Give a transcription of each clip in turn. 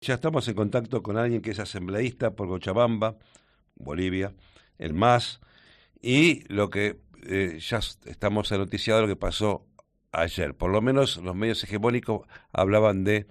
Ya estamos en contacto con alguien que es asambleísta por Cochabamba, Bolivia, el MAS, y lo que estamos noticiado lo que pasó ayer. Por lo menos los medios hegemónicos hablaban de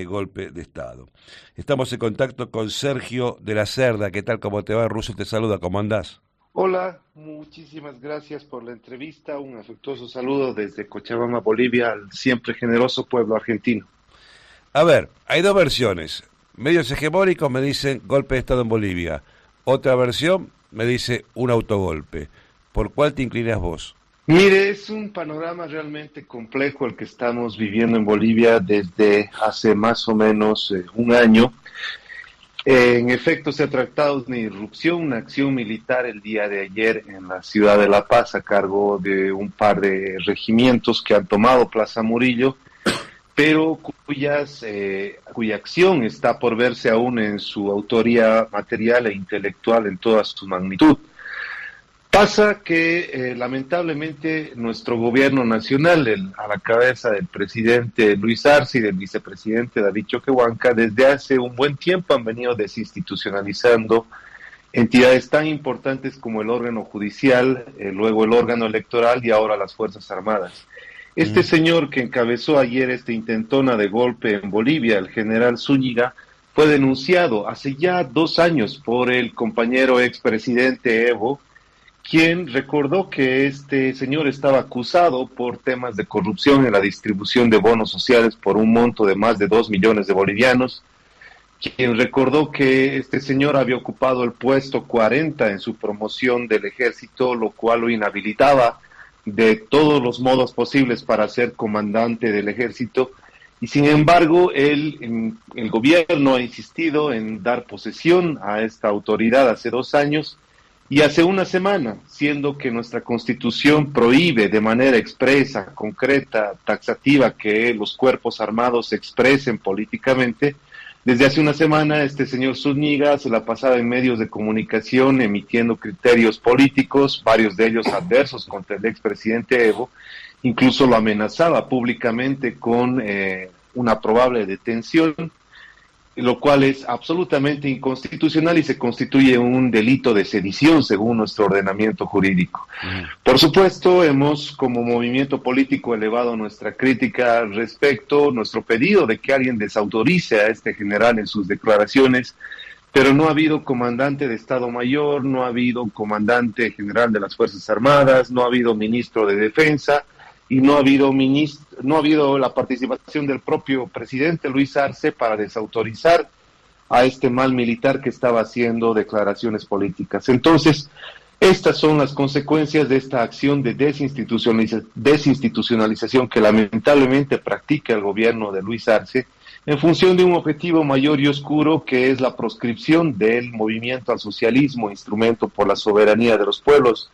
golpe de Estado. Estamos en contacto con Sergio de la Cerda. ¿Qué tal? ¿Cómo te va? Russo te saluda. ¿Cómo andás? Hola, muchísimas gracias por la entrevista. Un afectuoso saludo desde Cochabamba, Bolivia, al siempre generoso pueblo argentino. A ver, hay dos versiones. Medios hegemónicos me dicen golpe de Estado en Bolivia. Otra versión me dice un autogolpe. ¿Por cuál te inclinas vos? Mire, es un panorama realmente complejo el que estamos viviendo en Bolivia desde hace más o menos un año. En efecto, se ha tratado de una irrupción, una acción militar el día de ayer en la ciudad de La Paz a cargo de un par de regimientos que han tomado Plaza Murillo, pero cuya acción está por verse aún en su autoría material e intelectual en toda su magnitud. Pasa que lamentablemente nuestro gobierno nacional, a la cabeza del presidente Luis Arce y del vicepresidente David Choquehuanca, desde hace un buen tiempo han venido desinstitucionalizando entidades tan importantes como el órgano judicial, luego el órgano electoral y ahora las Fuerzas Armadas. Este Mm. señor que encabezó ayer esta intentona de golpe en Bolivia, el general Zúñiga, fue denunciado hace ya 2 años por el compañero expresidente Evo, quien recordó que este señor estaba acusado por temas de corrupción en la distribución de bonos sociales por un monto de más de 2 millones de bolivianos, quien recordó que este señor había ocupado el puesto 40 en su promoción del ejército, lo cual lo inhabilitaba de todos los modos posibles para ser comandante del ejército. Y sin embargo, el gobierno ha insistido en dar posesión a esta autoridad hace 2 años y hace una semana, siendo que nuestra constitución prohíbe de manera expresa, concreta, taxativa que los cuerpos armados se expresen políticamente. Desde hace una semana este señor Zúñiga se la pasaba en medios de comunicación emitiendo criterios políticos, varios de ellos adversos contra el expresidente Evo, incluso lo amenazaba públicamente con una probable detención, lo cual es absolutamente inconstitucional y se constituye un delito de sedición según nuestro ordenamiento jurídico. Mm. Por supuesto, hemos como movimiento político elevado nuestra crítica al respecto, nuestro pedido de que alguien desautorice a este general en sus declaraciones, pero no ha habido comandante de Estado Mayor, no ha habido comandante general de las Fuerzas Armadas, no ha habido ministro de Defensa y no ha habido la participación del propio presidente Luis Arce para desautorizar a este mal militar que estaba haciendo declaraciones políticas. Entonces, estas son las consecuencias de esta acción de desinstitucionalización que lamentablemente practica el gobierno de Luis Arce en función de un objetivo mayor y oscuro que es la proscripción del movimiento al socialismo, instrumento por la soberanía de los pueblos,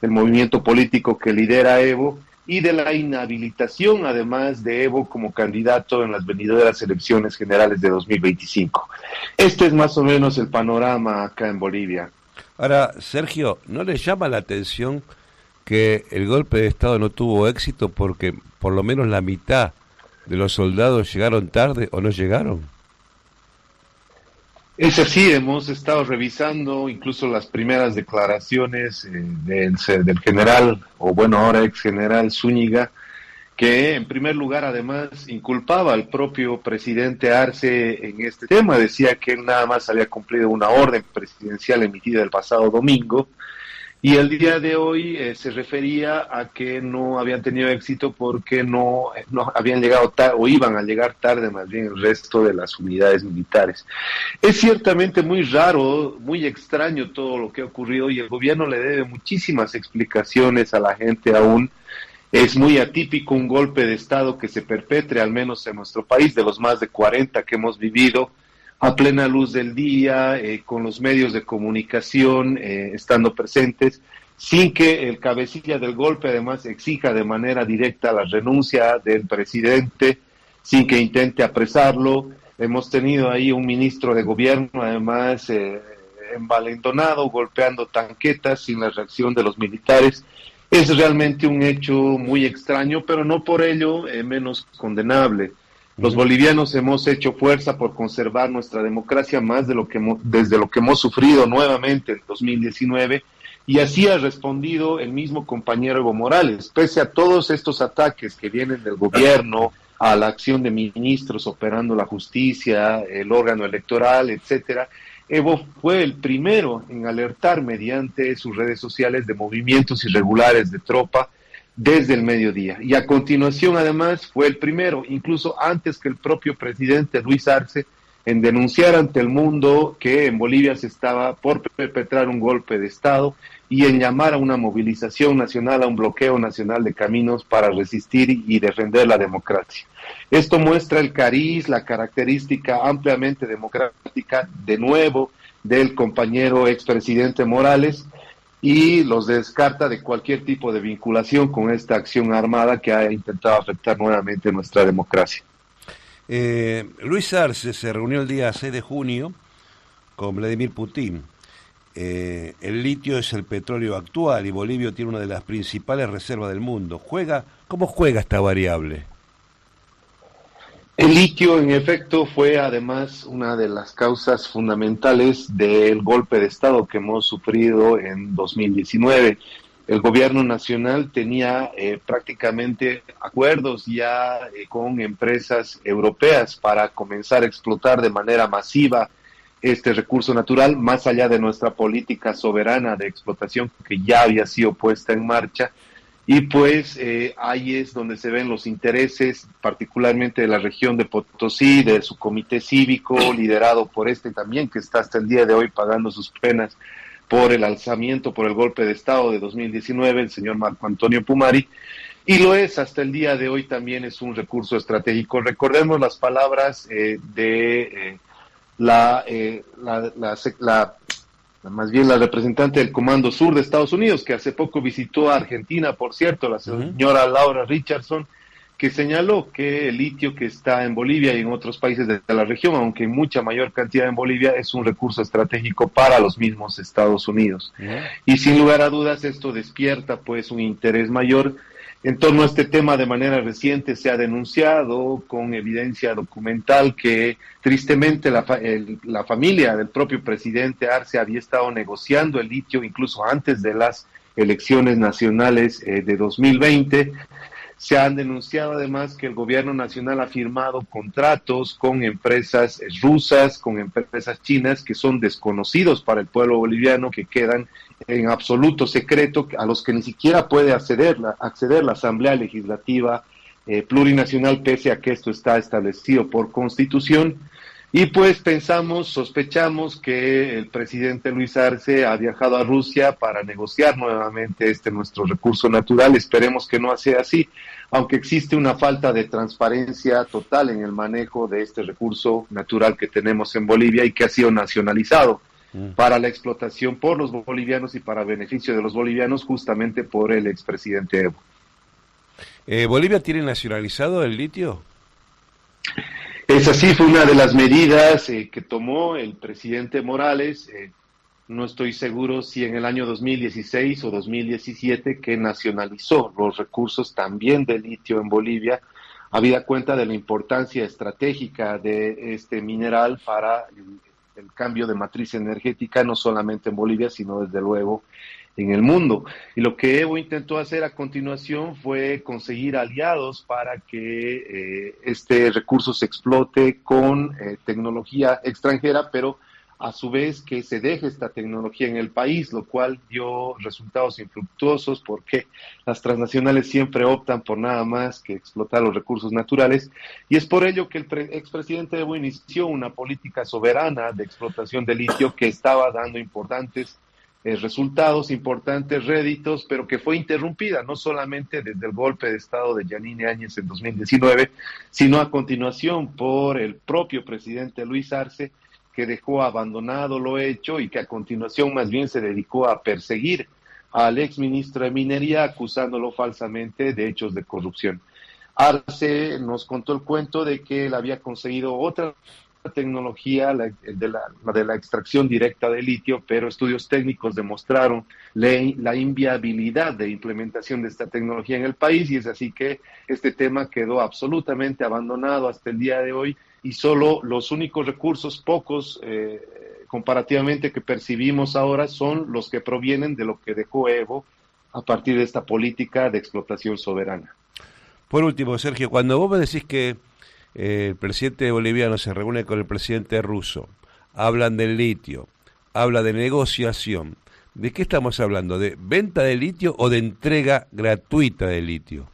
el movimiento político que lidera Evo, y de la inhabilitación además de Evo como candidato en las venideras elecciones generales de 2025. Este es más o menos el panorama acá en Bolivia. Ahora, Sergio, ¿no le llama la atención que el golpe de Estado no tuvo éxito porque por lo menos la mitad de los soldados llegaron tarde o no llegaron? Es así, hemos estado revisando incluso las primeras declaraciones del general, o bueno, ahora ex general Zúñiga, que en primer lugar además inculpaba al propio presidente Arce en este tema, decía que él nada más había cumplido una orden presidencial emitida el pasado domingo, y el día de hoy se refería a que no habían tenido éxito porque no habían llegado tarde, o iban a llegar tarde más bien el resto de las unidades militares. Es ciertamente muy raro, muy extraño todo lo que ha ocurrido y el gobierno le debe muchísimas explicaciones a la gente aún. Es muy atípico un golpe de Estado que se perpetre, al menos en nuestro país, de los más de 40 que hemos vivido, a plena luz del día, con los medios de comunicación estando presentes, sin que el cabecilla del golpe además exija de manera directa la renuncia del presidente, sin que intente apresarlo. Hemos tenido ahí un ministro de gobierno además envalentonado, golpeando tanquetas sin la reacción de los militares. Es realmente un hecho muy extraño, pero no por ello menos condenable. Los bolivianos hemos hecho fuerza por conservar nuestra democracia más de lo que desde lo que hemos sufrido nuevamente en 2019, y así ha respondido el mismo compañero Evo Morales. Pese a todos estos ataques que vienen del gobierno, a la acción de ministros operando la justicia, el órgano electoral, etcétera, Evo fue el primero en alertar mediante sus redes sociales de movimientos irregulares de tropa desde el mediodía. Y a continuación, además, fue el primero, incluso antes que el propio presidente Luis Arce, en denunciar ante el mundo que en Bolivia se estaba por perpetrar un golpe de Estado y en llamar a una movilización nacional, a un bloqueo nacional de caminos para resistir y defender la democracia. Esto muestra el cariz, la característica ampliamente democrática, de nuevo, del compañero expresidente Morales, y los descarta de cualquier tipo de vinculación con esta acción armada que ha intentado afectar nuevamente nuestra democracia. Luis Arce se reunió el día 6 de junio con Vladimir Putin. El litio es el petróleo actual y Bolivia tiene una de las principales reservas del mundo. ¿Cómo juega esta variable? El litio, en efecto, fue además una de las causas fundamentales del golpe de Estado que hemos sufrido en 2019. El gobierno nacional tenía prácticamente acuerdos ya con empresas europeas para comenzar a explotar de manera masiva este recurso natural, más allá de nuestra política soberana de explotación que ya había sido puesta en marcha. Y pues ahí es donde se ven los intereses, particularmente de la región de Potosí, de su comité cívico, liderado por también, que está hasta el día de hoy pagando sus penas por el alzamiento, por el golpe de Estado de 2019, el señor Marco Antonio Pumari, y lo es hasta el día de hoy también, es un recurso estratégico. Recordemos las palabras más bien la representante del Comando Sur de Estados Unidos, que hace poco visitó a Argentina, por cierto, la señora Laura Richardson, que señaló que el litio que está en Bolivia y en otros países de la región, aunque en mucha mayor cantidad en Bolivia, es un recurso estratégico para los mismos Estados Unidos. Y sin lugar a dudas esto despierta pues un interés mayor. En torno a este tema, de manera reciente se ha denunciado con evidencia documental que tristemente la familia del propio presidente Arce había estado negociando el litio incluso antes de las elecciones nacionales de 2020. Se han denunciado además que el gobierno nacional ha firmado contratos con empresas rusas, con empresas chinas que son desconocidos para el pueblo boliviano, que quedan en absoluto secreto, a los que ni siquiera puede acceder la Asamblea Legislativa Plurinacional, pese a que esto está establecido por Constitución. Y pues sospechamos que el presidente Luis Arce ha viajado a Rusia para negociar nuevamente nuestro recurso natural. Esperemos que no sea así, aunque existe una falta de transparencia total en el manejo de este recurso natural que tenemos en Bolivia y que ha sido nacionalizado para la explotación por los bolivianos y para beneficio de los bolivianos, justamente por el expresidente Evo. ¿Bolivia tiene nacionalizado el litio? Es así, fue una de las medidas que tomó el presidente Morales. No estoy seguro si en el año 2016 o 2017, que nacionalizó los recursos también de litio en Bolivia, habida cuenta de la importancia estratégica de este mineral para el cambio de matriz energética, no solamente en Bolivia, sino desde luego en el mundo. Y lo que Evo intentó hacer a continuación fue conseguir aliados para que este recurso se explote con tecnología extranjera, pero a su vez que se deje esta tecnología en el país, lo cual dio resultados infructuosos porque las transnacionales siempre optan por nada más que explotar los recursos naturales, y es por ello que el expresidente Evo inició una política soberana de explotación de litio que estaba dando importantes resultados, importantes réditos, pero que fue interrumpida no solamente desde el golpe de Estado de Yanine Áñez en 2019, sino a continuación por el propio presidente Luis Arce, que dejó abandonado lo hecho y que a continuación más bien se dedicó a perseguir al exministro de Minería, acusándolo falsamente de hechos de corrupción. Arce nos contó el cuento de que él había conseguido otras tecnología, de la extracción directa de litio, pero estudios técnicos demostraron la inviabilidad de implementación de esta tecnología en el país, y es así que este tema quedó absolutamente abandonado hasta el día de hoy, y solo los únicos recursos, pocos comparativamente, que percibimos ahora son los que provienen de lo que dejó Evo a partir de esta política de explotación soberana. Por último, Sergio, cuando vos me decís que el presidente boliviano se reúne con el presidente ruso, hablan del litio, habla de negociación, ¿de qué estamos hablando? ¿De venta de litio o de entrega gratuita de litio?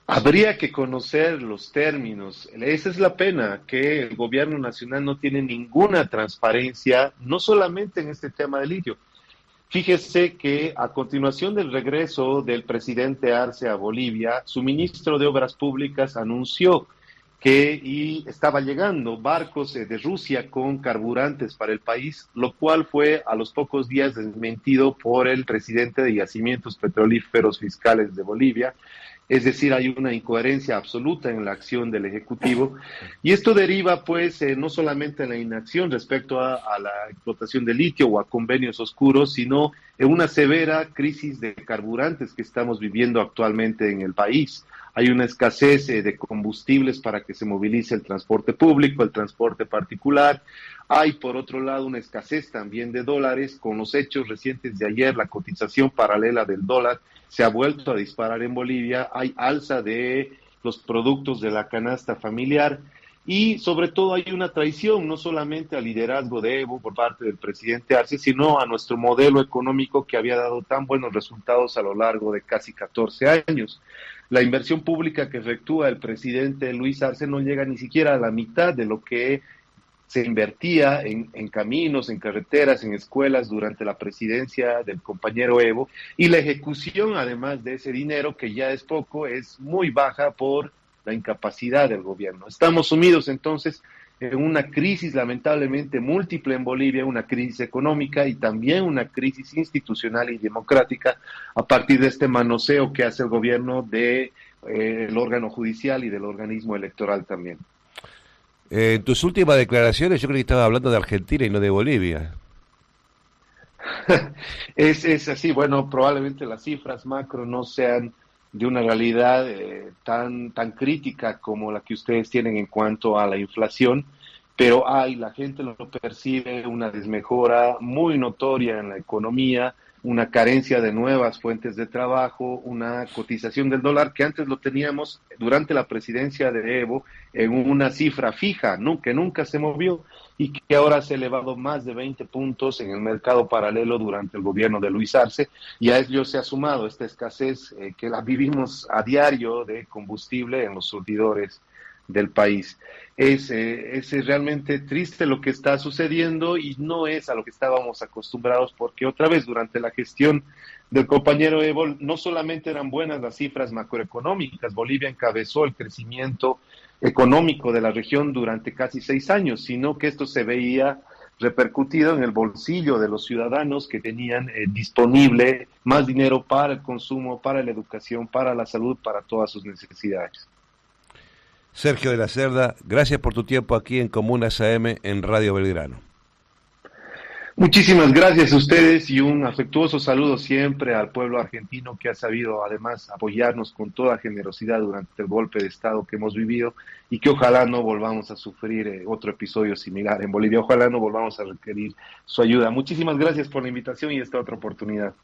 Habría que conocer los términos. Esa es la pena, que el gobierno nacional no tiene ninguna transparencia, no solamente en este tema del litio. Fíjese que a continuación del regreso del presidente Arce a Bolivia, su ministro de Obras Públicas anunció que estaba llegando barcos de Rusia con carburantes para el país, lo cual fue a los pocos días desmentido por el presidente de Yacimientos Petrolíferos Fiscales de Bolivia. Es decir, hay una incoherencia absoluta en la acción del Ejecutivo, y esto deriva pues no solamente en la inacción respecto a la explotación de litio o a convenios oscuros, sino en una severa crisis de carburantes que estamos viviendo actualmente en el país. Hay una escasez de combustibles para que se movilice el transporte público, el transporte particular. Hay, por otro lado, una escasez también de dólares. Con los hechos recientes de ayer, la cotización paralela del dólar se ha vuelto a disparar en Bolivia. Hay alza de los productos de la canasta familiar. Y sobre todo hay una traición, no solamente al liderazgo de Evo por parte del presidente Arce, sino a nuestro modelo económico que había dado tan buenos resultados a lo largo de casi 14 años. La inversión pública que efectúa el presidente Luis Arce no llega ni siquiera a la mitad de lo que se invertía en caminos, en carreteras, en escuelas durante la presidencia del compañero Evo, y la ejecución, además de ese dinero, que ya es poco, es muy baja por la incapacidad del gobierno. Estamos sumidos entonces en una crisis lamentablemente múltiple en Bolivia, una crisis económica y también una crisis institucional y democrática a partir de este manoseo que hace el gobierno de el órgano judicial y del organismo electoral también. En tus últimas declaraciones yo creo que estabas hablando de Argentina y no de Bolivia. Es así, bueno, probablemente las cifras macro no sean de una realidad tan crítica como la que ustedes tienen en cuanto a la inflación, pero la gente lo percibe, una desmejora muy notoria en la economía, una carencia de nuevas fuentes de trabajo, una cotización del dólar que antes lo teníamos durante la presidencia de Evo en una cifra fija, ¿no?, que nunca se movió, y que ahora se ha elevado más de 20 puntos en el mercado paralelo durante el gobierno de Luis Arce, y a ello se ha sumado esta escasez que la vivimos a diario de combustible en los surtidores del país. Es realmente triste lo que está sucediendo y no es a lo que estábamos acostumbrados, porque otra vez durante la gestión del compañero Evo no solamente eran buenas las cifras macroeconómicas, Bolivia encabezó el crecimiento económico de la región durante casi 6 años, sino que esto se veía repercutido en el bolsillo de los ciudadanos que tenían disponible más dinero para el consumo, para la educación, para la salud, para todas sus necesidades. Sergio de la Cerda, gracias por tu tiempo aquí en Comunas AM en Radio Belgrano. Muchísimas gracias a ustedes y un afectuoso saludo siempre al pueblo argentino, que ha sabido además apoyarnos con toda generosidad durante el golpe de Estado que hemos vivido, y que ojalá no volvamos a sufrir otro episodio similar en Bolivia. Ojalá no volvamos a requerir su ayuda. Muchísimas gracias por la invitación y esta otra oportunidad.